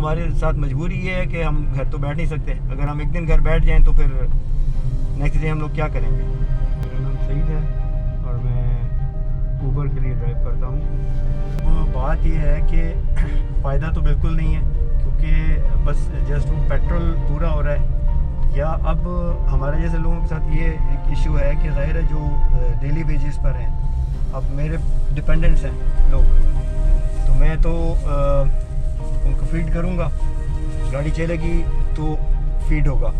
हमारे साथ मजबूरी ये है कि हम घर तो बैठ नहीं सकते। अगर हम एक दिन घर बैठ जाएं तो फिर नेक्स्ट डे हम लोग क्या करेंगे। मेरा नाम सईद है और मैं ऊबर के लिए ड्राइव करता हूँ। वो बात ये है कि फ़ायदा तो बिल्कुल नहीं है, क्योंकि बस जस्ट वो पेट्रोल पूरा हो रहा है। या अब हमारे जैसे लोगों के साथ ये एक इशू है कि ज़ाहिर है जो डेली वेजेस पर हैं, अब मेरे डिपेंडेंट्स हैं लोग, तो मैं तो उनको फीड करूँगा, गाड़ी चलेगी तो फीड होगा।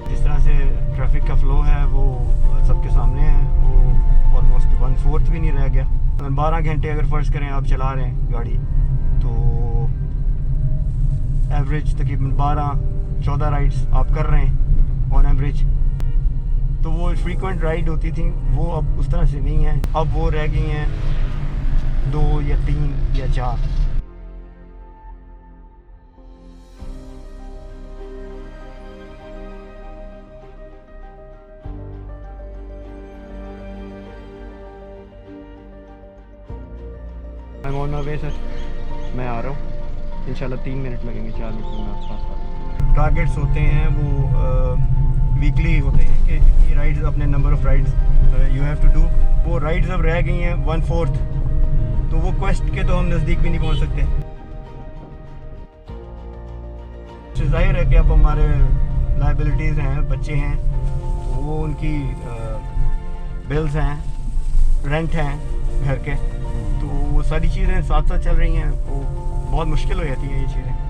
जिस तरह से ट्रैफिक का फ़्लो है वो सबके सामने है, वो ऑलमोस्ट 1/4 भी नहीं रह गया। 12 घंटे अगर फ़र्ज़ करें आप चला रहे हैं गाड़ी, तो एवरेज तकरीबन 12-14 राइड्स आप कर रहे हैं ऑन एवरेज। तो वो फ्रीक्वेंट राइड होती थी वो अब उस तरह से नहीं है, अब वो रह गई हैं 2 या 3 या 4। I'm on my way sir, मैं आ रहा हूँ इंशाल्लाह। 3 मिनट लगेंगे, 4 मिनट में आस पास। टारगेट्स होते हैं वो वीकली होते हैं कि इतनी राइड्स, अपने number of rides you have to do. वो राइड्स अब रह गई हैं 1/4, तो वो क्वेस्ट के तो हम नज़दीक भी नहीं पहुंच सकते। जाहिर है कि अब हमारे लाइबिलिटीज़ हैं, बच्चे हैं, तो वो उनकी बिल्स हैं, रेंट हैं घर के, तो वो सारी चीज़ें साथ साथ चल रही हैं, वो बहुत मुश्किल हो जाती हैं ये चीज़ें।